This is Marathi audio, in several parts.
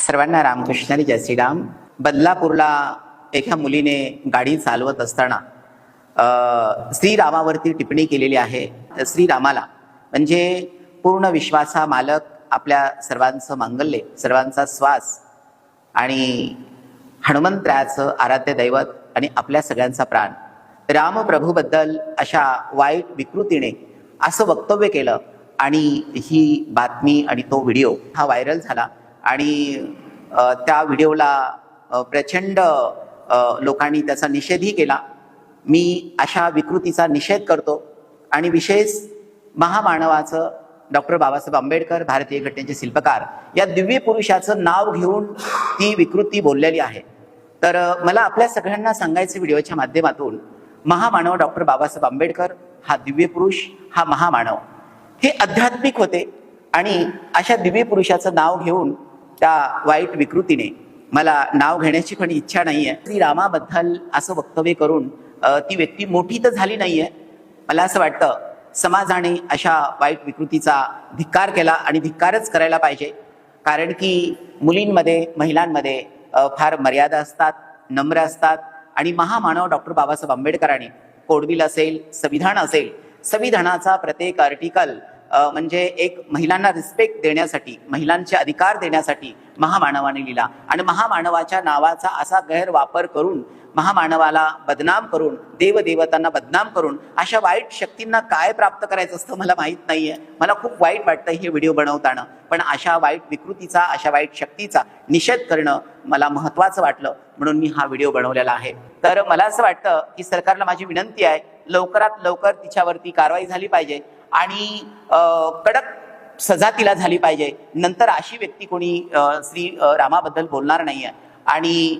सर्वांना रामकृष्णारी जय श्रीराम। बदलापूरला एका मुलीने गाडी चालवत असताना श्रीरामावरती टिप्पणी केलेली आहे। श्रीरामाला म्हणजे पूर्ण विश्वाचा मालक, आपल्या सर्वांचं मांगल्य, सर्वांचा श्वास आणि हनुमंतरायाचं आराध्य दैवत आणि आपल्या सगळ्यांचा प्राण रामप्रभूबद्दल अशा वाईट विकृतीने असं वक्तव्य केलं आणि ही बातमी आणि तो व्हिडिओ हा व्हायरल झाला आणि त्या व्हिडिओला प्रचंड लोकांनी त्याचा निषेधही केला। मी अशा विकृतीचा निषेध करतो आणि विशेष महामानवाचं डॉक्टर बाबासाहेब आंबेडकर, भारतीय घटनेचे शिल्पकार या दिव्य पुरुषाचं नाव घेऊन ती विकृती बोललेली आहे। तर मला आपल्या सगळ्यांना सांगायचं व्हिडिओच्या माध्यमातून, महामानव डॉक्टर बाबासाहेब आंबेडकर हा दिव्य पुरुष, हा महामानव हे आध्यात्मिक होते आणि अशा दिव्य पुरुषाचं नाव घेऊन त्या वाईट विकृतीने मला नाव घेण्याची पण इच्छा नाहीये। श्रीरामाबद्दल असं वक्तव्य करून ती व्यक्ती मोठी तर झाली नाहीये। मला असं वाटतं समाजाने अशा वाईट विकृतीचा धिक्कार केला आणि धिक्कारच करायला पाहिजे, कारण की मुलींमध्ये, महिलांमध्ये फार मर्यादा असतात, नम्र असतात आणि महामानव डॉक्टर बाबासाहेब आंबेडकरांनी कोड असेल, संविधान असेल, संविधानाचा प्रत्येक आर्टिकल म्हणजे एक महिलांना रिस्पेक्ट देण्यासाठी, महिलांचे अधिकार देण्यासाठी महामानवाने लिहिला आणि महामानवाच्या नावाचा असा गैरवापर करून, महामानवाला बदनाम करून, देवदेवतांना बदनाम करून अशा वाईट शक्तींना काय प्राप्त करायचं असतं मला माहीत नाहीये। मला खूप वाईट वाटतं हे व्हिडिओ बनवताना, पण अशा वाईट विकृतीचा, अशा वाईट शक्तीचा निषेध करणं मला महत्त्वाचं वाटलं म्हणून मी हा व्हिडिओ बनवलेला आहे। तर मला असं वाटतं की सरकारला माझी विनंती आहे, लवकरात लवकर तिच्यावरती कारवाई झाली पाहिजे आणि कडक सजा तिला झाली पाहिजे। नंतर अशी व्यक्ती कोणी श्री रामाबद्दल बोलणार नाहीये। आणि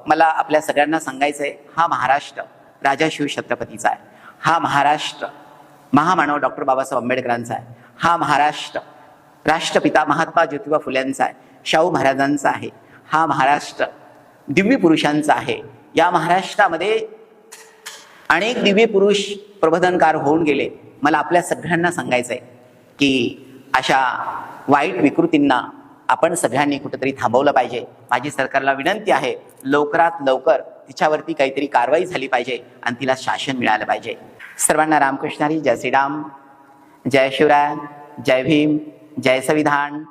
मला आपल्या सगळ्यांना सांगायचंय, हा महाराष्ट्र राजा शिवछत्रपतीचा आहे, हा महाराष्ट्र महामानव डॉक्टर बाबासाहेब आंबेडकरांचा आहे, हा महाराष्ट्र राष्ट्रपिता महात्मा ज्योतिबा फुल्यांचा आहे, शाहू महाराजांचा आहे, हा महाराष्ट्र दिव्य पुरुषांचा आहे। या महाराष्ट्रामध्ये अनेक दिव्य पुरुष प्रबोधनकार होऊन गेले। मला आपल्या सगळ्यांना सांगायचंय की अशा वाईट विकृतींना आपण सगळ्यांनी कुठेतरी थांबवलं पाहिजे। माझी सरकारला विनंती आहे, लवकरात लवकर तिच्यावरती काहीतरी कारवाई झाली पाहिजे आणि तिला शासन मिळालं पाहिजे। सर्वांना रामकृष्णारी जय श्रीराम, जय शिवराय, जय भीम, जय संविधान।